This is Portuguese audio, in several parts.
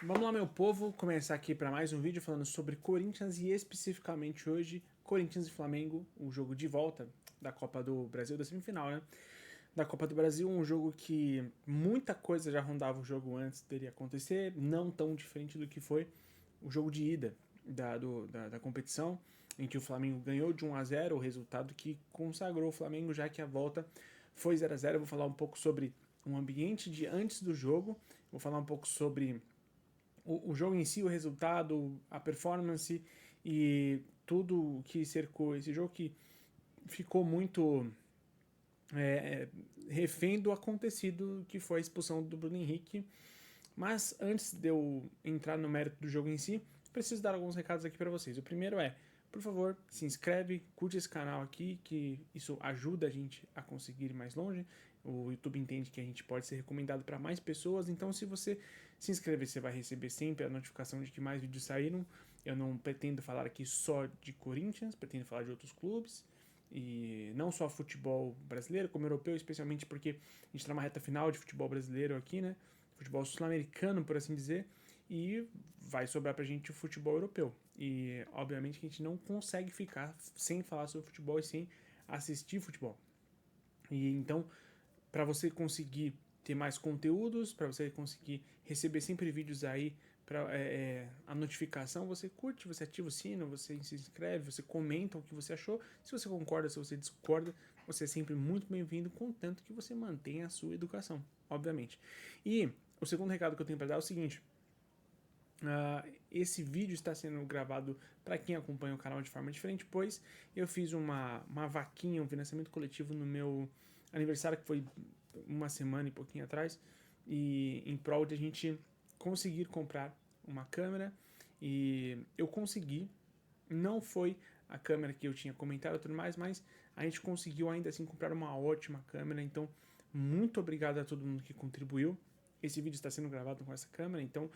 Vamos lá, meu povo, começar aqui para mais um vídeo falando sobre Corinthians e especificamente hoje Corinthians e Flamengo, o jogo de volta da Copa do Brasil, da semifinal, né? Da Copa do Brasil, um jogo que muita coisa já rondava o jogo antes dele acontecer, não tão diferente do que foi o jogo de ida da competição, em que o Flamengo ganhou de 1-0, o resultado que consagrou o Flamengo, já que a volta foi 0-0. Eu vou falar um pouco sobre o ambiente de antes do jogo, vou falar um pouco sobre o jogo em si, o resultado, a performance e tudo que cercou esse jogo, que ficou muito é, refém do acontecido, que foi a expulsão do Bruno Henrique. Mas antes de eu entrar no mérito do jogo em si, preciso dar alguns recados aqui para vocês. O primeiro é, por favor, se inscreve, curte esse canal aqui, que isso ajuda a gente a conseguir ir mais longe. O YouTube entende que a gente pode ser recomendado para mais pessoas, então se você se inscrever, você vai receber sempre a notificação de que mais vídeos saíram. Eu não pretendo falar aqui só de Corinthians, pretendo falar de outros clubes, e não só futebol brasileiro, como europeu, especialmente porque a gente está numa reta final de futebol brasileiro aqui, né? Futebol sul-americano, por assim dizer, e vai sobrar pra gente o futebol europeu. E obviamente que a gente não consegue ficar sem falar sobre futebol e sem assistir futebol. E então, para você conseguir ter mais conteúdos, para você conseguir receber sempre vídeos aí, para a notificação, você curte, você ativa o sino, você se inscreve, você comenta o que você achou. Se você concorda, se você discorda, você é sempre muito bem-vindo, contanto que você mantenha a sua educação, obviamente. E o segundo recado que eu tenho para dar é o seguinte: esse vídeo está sendo gravado para quem acompanha o canal de forma diferente, pois eu fiz uma vaquinha, um financiamento coletivo no meu aniversário, que foi uma semana e pouquinho atrás, e em prol de a gente conseguir comprar uma câmera, e eu consegui. Não foi a câmera que eu tinha comentado e tudo mais, mas a gente conseguiu ainda assim comprar uma ótima câmera, então muito obrigado a todo mundo que contribuiu. Esse vídeo está sendo gravado com essa câmera, então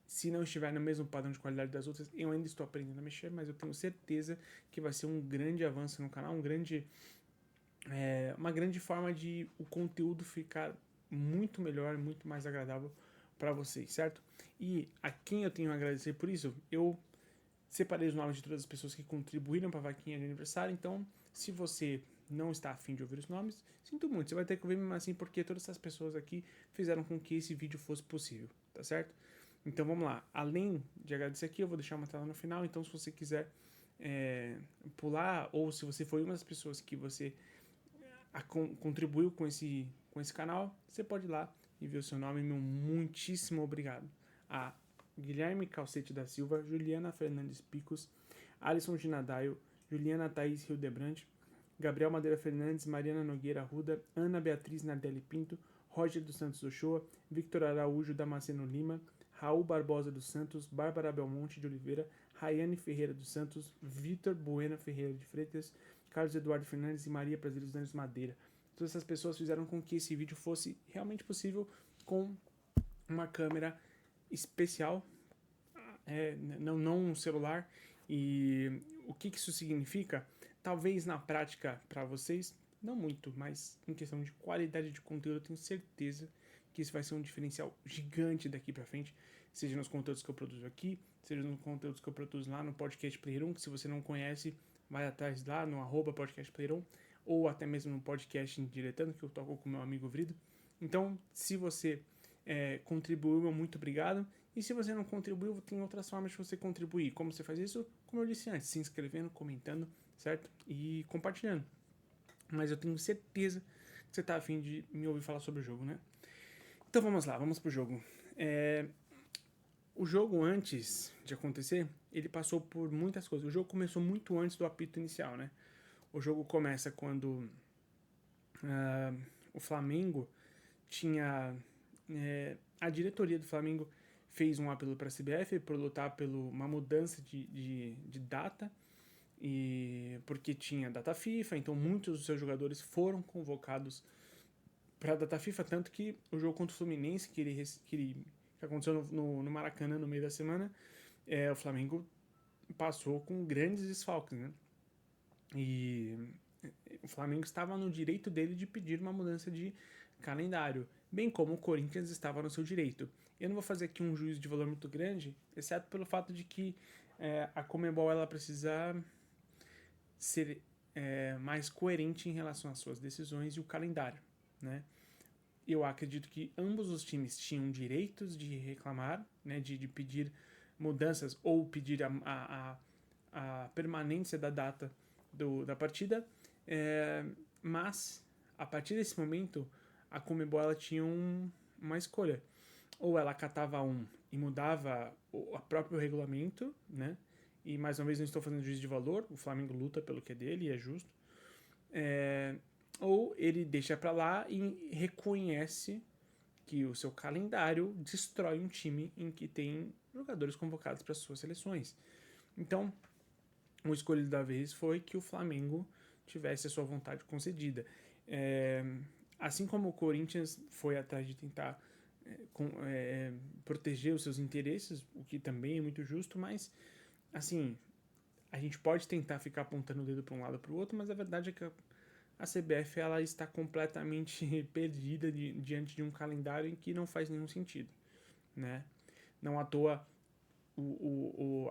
se não estiver no mesmo padrão de qualidade das outras, eu ainda estou aprendendo a mexer, mas eu tenho certeza que vai ser um grande avanço no canal, uma grande forma de o conteúdo ficar muito melhor, muito mais agradável para vocês, certo? E a quem eu tenho a agradecer por isso, eu separei os nomes de todas as pessoas que contribuíram para a vaquinha de aniversário, então se você não está afim de ouvir os nomes, sinto muito, você vai ter que ouvir mesmo assim, porque todas essas pessoas aqui fizeram com que esse vídeo fosse possível, tá certo? Então vamos lá, além de agradecer aqui, eu vou deixar uma tela no final, então se você quiser pular, ou se você foi uma das pessoas que você contribuiu com esse canal, você pode ir lá e ver o seu nome. Meu muitíssimo obrigado a Guilherme Calcete da Silva, Juliana Fernandes Picos, Alisson Ginadaio, Juliana Thaís Hildebrand, Gabriel Madeira Fernandes, Mariana Nogueira Arruda, Ana Beatriz Nardelli Pinto, Roger dos Santos Ochoa, Victor Araújo Damasceno Lima, Raul Barbosa dos Santos, Bárbara Belmonte de Oliveira, Rayane Ferreira dos Santos, Vitor Buena Ferreira de Freitas, Carlos Eduardo Fernandes e Maria Prazeres Danes Madeira. Todas essas pessoas fizeram com que esse vídeo fosse realmente possível com uma câmera especial, não um celular. E o que isso significa? Talvez na prática para vocês, não muito, mas em questão de qualidade de conteúdo, eu tenho certeza que isso vai ser um diferencial gigante daqui para frente, seja nos conteúdos que eu produzo aqui, seja nos conteúdos que eu produzo lá no Podcast Player 1, que se você não conhece, vai atrás lá no @Podcast Player 1, ou até mesmo no podcast Indiretando, que eu toco com meu amigo Vrido. Então, se você contribuiu, muito obrigado. E se você não contribuiu, tem outras formas de você contribuir. Como você faz isso? Como eu disse antes, se inscrevendo, comentando, certo? E compartilhando. Mas eu tenho certeza que você está afim de me ouvir falar sobre o jogo, né? Então vamos lá, vamos pro jogo. O jogo, antes de acontecer, ele passou por muitas coisas. O jogo começou muito antes do apito inicial, né? O jogo começa quando o Flamengo tinha. A diretoria do Flamengo fez um apelo para a CBF por lutar por uma mudança de data, e porque tinha data FIFA, então muitos dos seus jogadores foram convocados para a data FIFA, tanto que o jogo contra o Fluminense, que aconteceu no Maracanã no meio da semana, o Flamengo passou com grandes desfalques, né? E o Flamengo estava no direito dele de pedir uma mudança de calendário, bem como o Corinthians estava no seu direito. Eu não vou fazer aqui um juízo de valor muito grande, exceto pelo fato de que a Conmebol ela precisa ser mais coerente em relação às suas decisões e o calendário, né? Eu acredito que ambos os times tinham direitos de reclamar, né, de pedir mudanças ou pedir a permanência da data da partida, mas a partir desse momento a Conmebol ela tinha uma escolha. Ou ela catava e mudava o próprio regulamento, né? E mais uma vez não estou fazendo juízo de valor, o Flamengo luta pelo que é dele e é justo. Ou ele deixa pra lá e reconhece que o seu calendário destrói um time em que tem jogadores convocados para suas seleções. Então, o escolhido da vez foi que o Flamengo tivesse a sua vontade concedida. Assim como o Corinthians foi atrás de tentar proteger os seus interesses, o que também é muito justo, mas assim, a gente pode tentar ficar apontando o dedo para um lado ou para o outro, mas a verdade é que a CBF ela está completamente perdida diante de um calendário em que não faz nenhum sentido, né? Não à toa,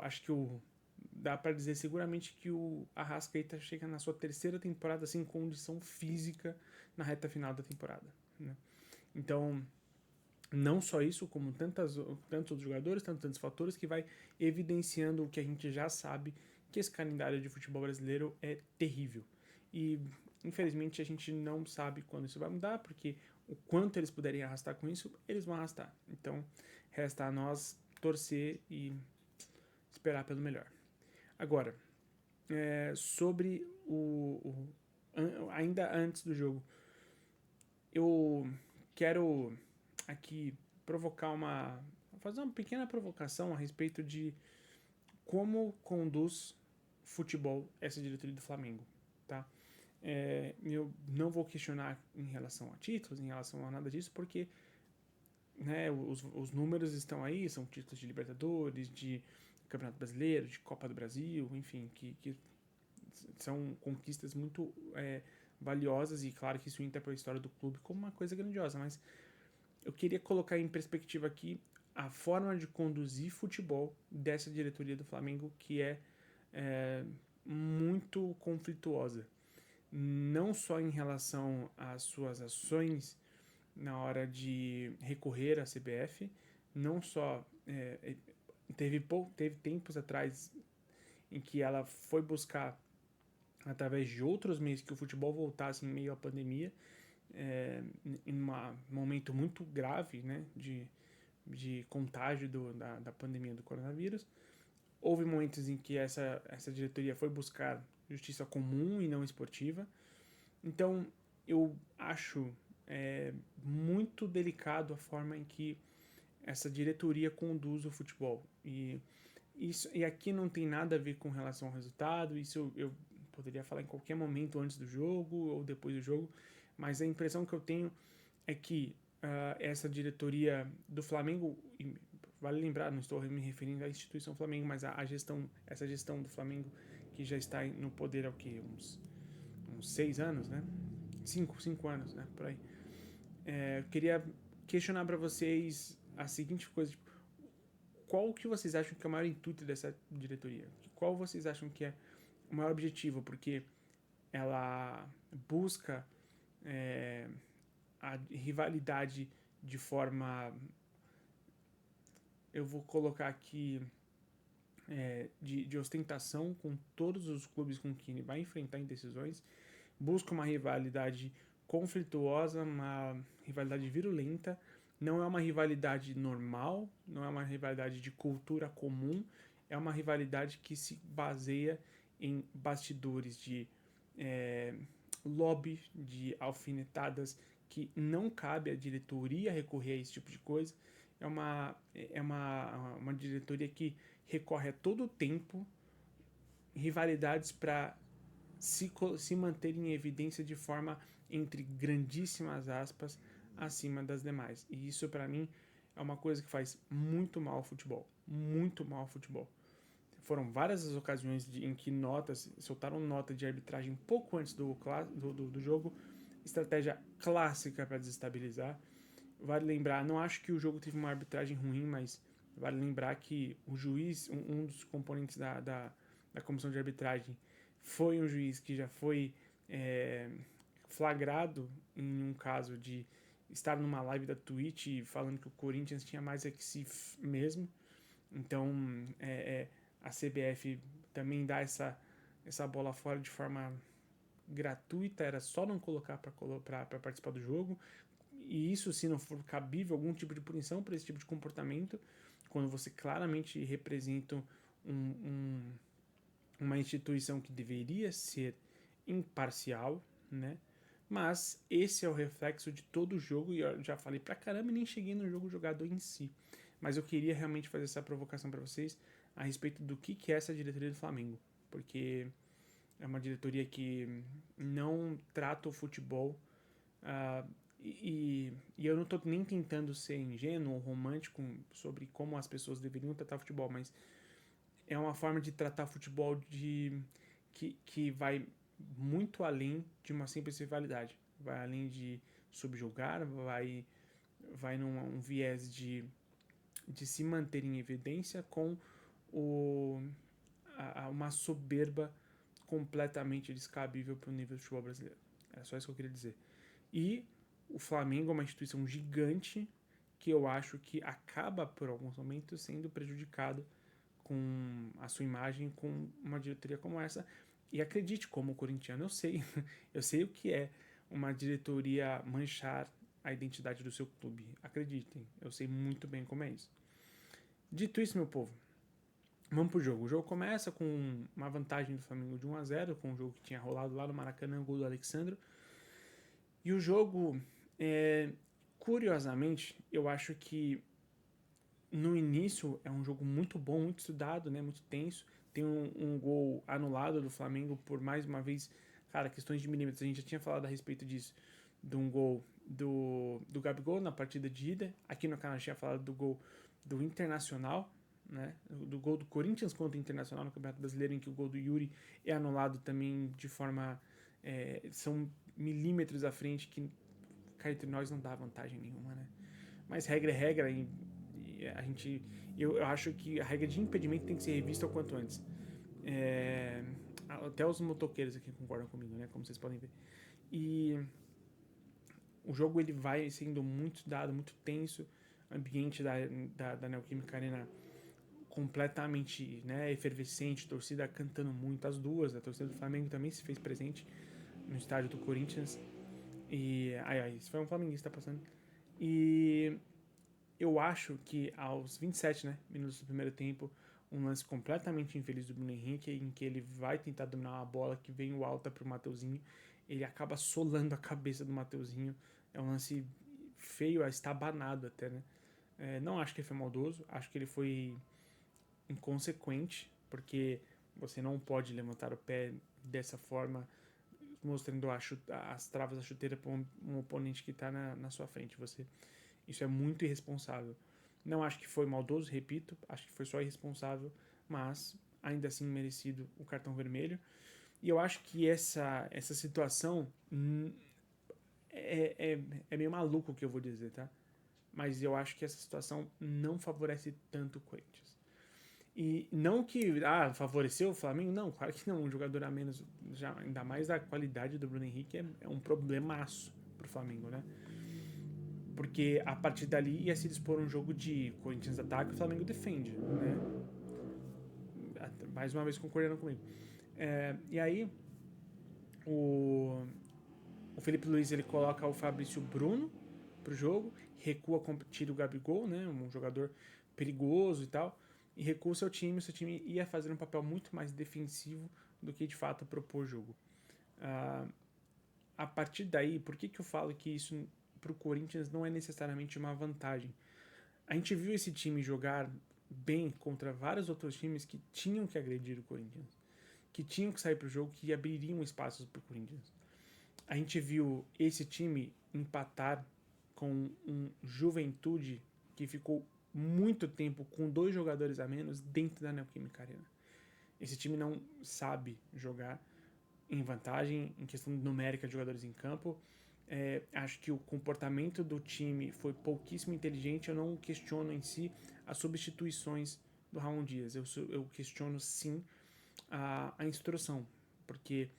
acho que dá para dizer seguramente que o Arrascaeta chega na sua terceira temporada sem condição física na reta final da temporada, né? Então, não só isso, como tantos outros jogadores, tantos fatores que vai evidenciando o que a gente já sabe, que esse calendário de futebol brasileiro é terrível. E infelizmente a gente não sabe quando isso vai mudar, porque o quanto eles puderem arrastar com isso, eles vão arrastar. Então, resta a nós torcer e esperar pelo melhor. Agora, sobre ainda antes do jogo, eu quero aqui fazer uma pequena provocação a respeito de como conduz futebol essa diretoria do Flamengo, tá? Eu não vou questionar em relação a títulos, em relação a nada disso, porque né, os números estão aí, são títulos de Libertadores, de Campeonato Brasileiro, de Copa do Brasil, enfim, que são conquistas muito valiosas e claro que isso entra para a história do clube como uma coisa grandiosa, mas eu queria colocar em perspectiva aqui a forma de conduzir futebol dessa diretoria do Flamengo que é muito conflituosa. Não só em relação às suas ações na hora de recorrer à CBF, não só teve tempos atrás em que ela foi buscar através de outros meios que o futebol voltasse em meio à pandemia, em um momento muito grave, né, de contágio da pandemia do coronavírus. Houve momentos em que essa diretoria foi buscar justiça comum e não esportiva. Então, eu acho muito delicado a forma em que essa diretoria conduz o futebol. E aqui não tem nada a ver com relação ao resultado, isso eu poderia falar em qualquer momento antes do jogo ou depois do jogo, mas a impressão que eu tenho é que essa diretoria do Flamengo, vale lembrar, não estou me referindo à instituição Flamengo, mas essa gestão do Flamengo que já está no poder há uns 6 anos, né? 5 anos, né? Por aí. Eu queria questionar para vocês a seguinte coisa, tipo, qual que vocês acham que é o maior intuito dessa diretoria? Qual vocês acham que é o maior objetivo? Porque ela busca a rivalidade de forma, eu vou colocar aqui, de ostentação com todos os clubes com quem ele vai enfrentar em decisões, busca uma rivalidade conflituosa, uma rivalidade virulenta, não é uma rivalidade normal, não é uma rivalidade de cultura comum, é uma rivalidade que se baseia em bastidores de lobby, de alfinetadas, que não cabe à diretoria recorrer a esse tipo de coisa. É uma diretoria que recorre a todo tempo rivalidades para se manter em evidência de forma, entre grandíssimas aspas, acima das demais. E isso, para mim, é uma coisa que faz muito mal ao futebol. Muito mal ao futebol. Foram várias as ocasiões em que soltaram nota de arbitragem pouco antes do jogo, estratégia clássica para desestabilizar. vale lembrar, não acho que o jogo teve uma arbitragem ruim, mas vale lembrar que o juiz, um dos componentes da comissão de arbitragem, foi um juiz que já foi é, flagrado em um caso de estar numa live da Twitch falando que o Corinthians tinha mais é que se mesmo. Então a CBF também dá essa bola fora de forma gratuita, era só não colocar para participar do jogo. E isso, se não for cabível, algum tipo de punição por esse tipo de comportamento, quando você claramente representa uma instituição que deveria ser imparcial, né? Mas esse é o reflexo de todo o jogo, e eu já falei pra caramba e nem cheguei no jogo jogado em si. Mas eu queria realmente fazer essa provocação para vocês a respeito do que é essa diretoria do Flamengo. Porque é uma diretoria que não trata o futebol e eu não estou nem tentando ser ingênuo ou romântico sobre como as pessoas deveriam tratar futebol, mas é uma forma de tratar futebol que vai muito além de uma simples rivalidade. Vai além de subjugar, vai num viés de se manter em evidência com uma soberba completamente descabível para o nível do futebol brasileiro. Era só isso que eu queria dizer. E o Flamengo é uma instituição gigante que eu acho que acaba, por alguns momentos, sendo prejudicado com a sua imagem com uma diretoria como essa. E acredite, como corintiano, eu sei. Eu sei o que é uma diretoria manchar a identidade do seu clube. Acreditem, eu sei muito bem como é isso. Dito isso, meu povo, vamos pro jogo. O jogo começa com uma vantagem do Flamengo de 1-0, com o jogo que tinha rolado lá no Maracanã, o gol do Alexandro. E o jogo, curiosamente, eu acho que no início é um jogo muito bom, muito estudado, né, muito tenso. Tem um gol anulado do Flamengo por mais uma vez, cara, questões de milímetros. A gente já tinha falado a respeito disso, de um gol do Gabigol na partida de ida. Aqui no canal a gente tinha falado do gol do Internacional, né, do gol do Corinthians contra o Internacional no Campeonato Brasileiro, em que o gol do Yuri é anulado também de forma... são milímetros à frente que cá entre nós não dá vantagem nenhuma, né? Mas regra é regra e a gente... Eu acho que a regra de impedimento tem que ser revista o quanto antes. Até os motoqueiros aqui concordam comigo, né? Como vocês podem ver. E o jogo ele vai sendo muito estudado, muito tenso. O ambiente da Neoquímica Arena completamente, né, efervescente, torcida cantando muito, as duas. A torcida do Flamengo também se fez presente no estádio do Corinthians. E isso foi um flamenguista passando. E eu acho que aos 27, né, minutos do primeiro tempo, um lance completamente infeliz do Bruno Henrique, em que ele vai tentar dominar uma bola que vem o alta pro Mateuzinho, ele acaba solando a cabeça do Mateuzinho. É um lance feio, estabanado até, né? Não acho que ele foi maldoso, acho que ele foi inconsequente, porque você não pode levantar o pé dessa forma, mostrando as travas da chuteira para um oponente que está na sua frente. Isso é muito irresponsável. Não acho que foi maldoso, repito, acho que foi só irresponsável, mas ainda assim merecido o cartão vermelho. E eu acho que essa situação é meio maluco o que eu vou dizer, tá? Mas eu acho que essa situação não favorece tanto o Corinthians. E não que favoreceu o Flamengo, não, claro que não. Um jogador a menos, já, ainda mais a qualidade do Bruno Henrique, é um problemaço pro Flamengo, né? Porque a partir dali ia se dispor um jogo de Corinthians ataca e o Flamengo defende, né? Mais uma vez concordando comigo. E aí, o Felipe Luiz ele coloca o Fabrício Bruno pro jogo, recua, tira o Gabigol, né? Um jogador perigoso e tal, e recua o seu time ia fazer um papel muito mais defensivo do que de fato propor jogo. A partir daí, por que eu falo que isso pro Corinthians não é necessariamente uma vantagem? A gente viu esse time jogar bem contra vários outros times que tinham que agredir o Corinthians, que tinham que sair pro jogo, que abririam espaços pro Corinthians. A gente viu esse time empatar com um Juventude que ficou muito tempo com 2 jogadores a menos dentro da Neoquímica Arena. Esse time não sabe jogar em vantagem, em questão numérica de jogadores em campo. Acho que o comportamento do time foi pouquíssimo inteligente. Eu não questiono em si as substituições do Ramon Dias. Eu questiono sim a instrução, porque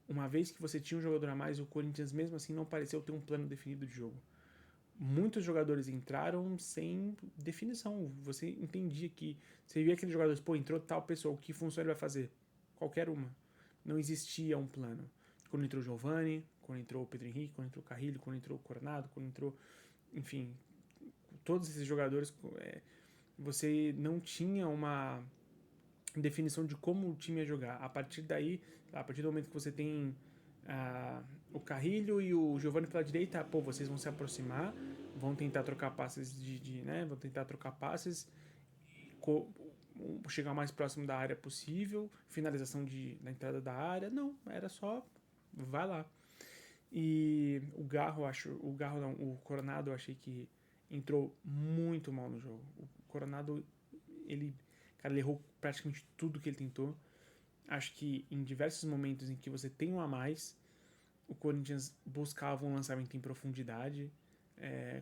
uma vez que você tinha um jogador a mais, o Corinthians mesmo assim não pareceu ter um plano definido de jogo. Muitos jogadores entraram sem definição. Você entendia que você via aqueles jogadores, pô, entrou tal pessoa, o que função ele vai fazer? Qualquer uma. Não existia um plano. Quando entrou o Giovani, quando entrou o Pedro Henrique, quando entrou o Carrilho, quando entrou o Coronado, quando entrou, enfim, todos esses jogadores, você não tinha uma definição de como o time ia jogar. A partir daí, a partir do momento que você tem o Carrilho e o Giovani pela direita, pô, vocês vão se aproximar, vão tentar trocar passes vão tentar trocar passes, chegar o mais próximo da área possível, finalização na entrada da área. Não, era só vai lá. E o Coronado eu achei que entrou muito mal no jogo. O Coronado, cara, ele errou praticamente tudo que ele tentou. Acho que em diversos momentos em que você tem um a mais, o Corinthians buscava um lançamento em profundidade,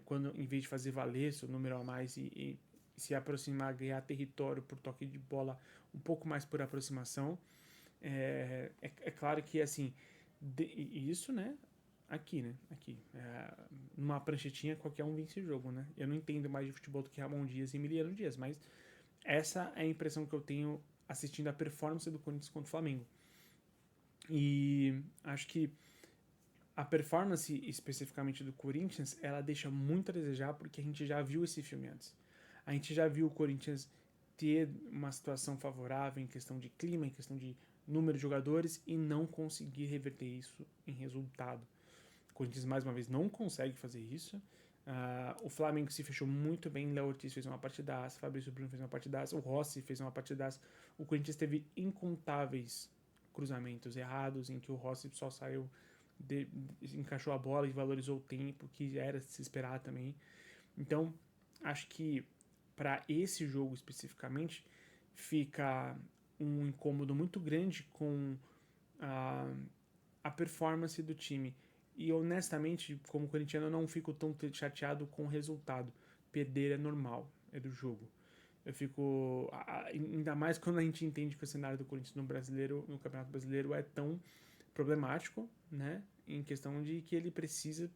quando em vez de fazer valer seu número a mais e se aproximar, ganhar território por toque de bola, um pouco mais por aproximação. É claro que assim, isso, né? Aqui, né? Aqui. Numa pranchetinha, qualquer um vence o jogo, né? Eu não entendo mais de futebol do que Ramon Dias e Emiliano Dias, mas essa é a impressão que eu tenho assistindo a performance do Corinthians contra o Flamengo. E acho que a performance especificamente do Corinthians, ela deixa muito a desejar porque a gente já viu esse filme antes. A gente já viu o Corinthians ter uma situação favorável em questão de clima, em questão de número de jogadores e não conseguir reverter isso em resultado. O Corinthians, mais uma vez, não consegue fazer isso. O Flamengo se fechou muito bem. Léo Ortiz fez uma partidaça, Fabrício Bruno fez uma partidaça, o Rossi fez uma partidaça. O Corinthians teve incontáveis cruzamentos errados em que o Rossi só saiu, encaixou a bola e valorizou o tempo, que era de se esperar também. Então, acho que para esse jogo especificamente, fica um incômodo muito grande com a performance do time. E honestamente, como corintiano, eu não fico tão chateado com o resultado. Perder é normal, é do jogo. Eu fico. Ainda mais quando a gente entende que o cenário do Corinthians no Campeonato Brasileiro, é tão problemático, né? Em questão de que ele precisa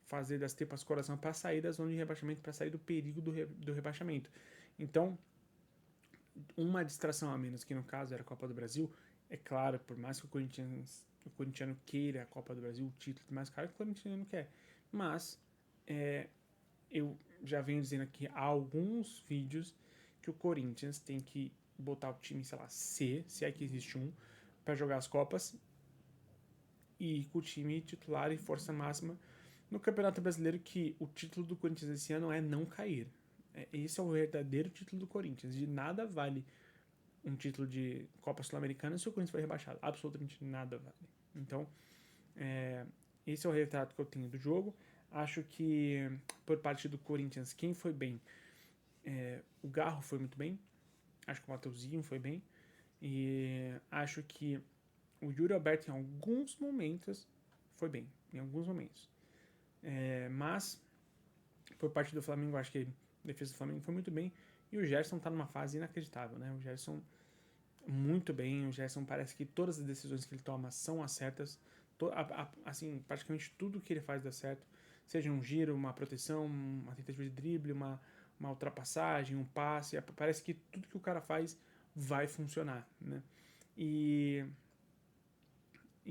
fazer das tripas coração para sair da zona de rebaixamento, para sair do perigo do rebaixamento. Então, uma distração a menos, que no caso era a Copa do Brasil, é claro, por mais que o corintiano queira a Copa do Brasil, o título mais caro que o corintiano não quer. Mas eu já venho dizendo aqui há alguns vídeos que o Corinthians tem que botar o time, sei lá, C, se é que existe um, para jogar as Copas e ir com o time titular e força máxima no Campeonato Brasileiro, que o título do Corinthians esse ano é não cair. Esse é o verdadeiro título do Corinthians. De nada vale um título de Copa Sul-Americana se o Corinthians for rebaixado. Absolutamente nada vale. Então, esse é o retrato que eu tenho do jogo. Acho que, por parte do Corinthians, quem foi bem? O Garro foi muito bem. Acho que o Mateuzinho foi bem. E acho que o Yuri Alberto, em alguns momentos, foi bem. Em alguns momentos. Mas, por parte do Flamengo, acho que a defesa do Flamengo foi muito bem. E o Gerson tá numa fase inacreditável, né? O Gerson muito bem. O Gerson parece que todas as decisões que ele toma são as certas. Assim, praticamente tudo que ele faz dá certo. Seja um giro, uma proteção, uma tentativa de drible, uma ultrapassagem, um passe. Parece que tudo que o cara faz vai funcionar, né? E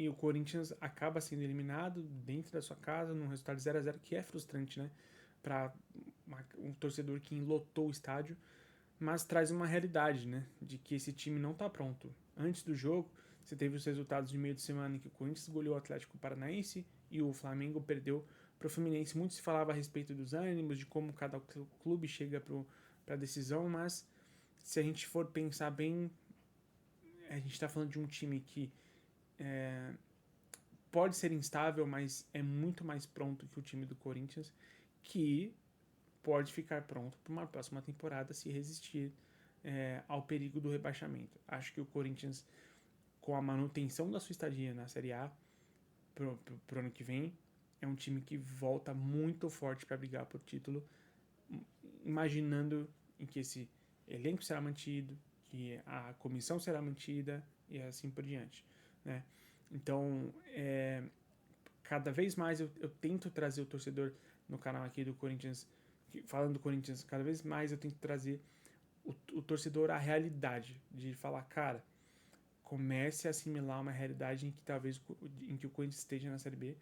o Corinthians acaba sendo eliminado dentro da sua casa, num resultado de 0-0, que é frustrante, né? Para um torcedor que lotou o estádio, mas traz uma realidade, né? De que esse time não está pronto. Antes do jogo, você teve os resultados de meio de semana em que o Corinthians goleou o Atlético Paranaense e o Flamengo perdeu para o Fluminense. Muito se falava a respeito dos ânimos, de como cada clube chega para a decisão, mas se a gente for pensar bem, a gente está falando de um time que pode ser instável, mas é muito mais pronto que o time do Corinthians, que pode ficar pronto para uma próxima temporada se resistir ao perigo do rebaixamento. Acho que o Corinthians, com a manutenção da sua estadia na Série A pro ano que vem, é um time que volta muito forte para brigar por título, imaginando em que esse elenco será mantido, que a comissão será mantida e assim por diante, né? Então, cada vez mais eu tento trazer o torcedor no canal aqui do Corinthians, falando do Corinthians, cada vez mais eu tento trazer o torcedor à realidade, de falar, cara, comece a assimilar uma realidade em que talvez em que o Corinthians esteja na Série B,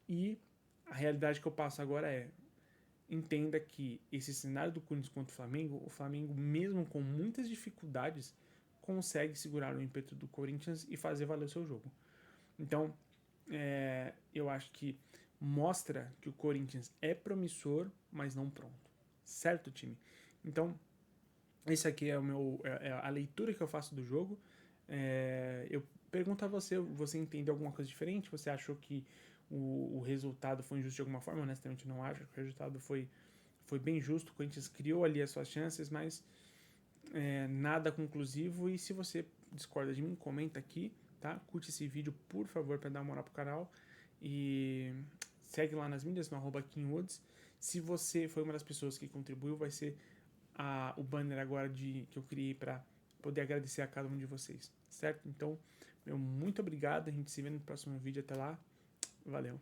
e a realidade que eu passo agora é: entenda que esse cenário do Corinthians contra o Flamengo, mesmo com muitas dificuldades, consegue segurar o ímpeto do Corinthians e fazer valer o seu jogo. Então, eu acho que mostra que o Corinthians é promissor, mas não pronto. Certo, time? Então, esse aqui é a leitura que eu faço do jogo. Eu pergunto a você, você entendeu alguma coisa diferente? Você achou que o resultado foi injusto de alguma forma? Honestamente, não acho. O resultado foi bem justo. O Corinthians criou ali as suas chances, mas nada conclusivo. E se você discorda de mim, comenta aqui, tá? Curte esse vídeo, por favor, para dar uma moral pro canal. E segue lá nas mídias, no @KingWoods. Se você foi uma das pessoas que contribuiu, vai ser o banner agora que eu criei para poder agradecer a cada um de vocês, certo? Então, muito obrigado. A gente se vê no próximo vídeo. Até lá. Valeu.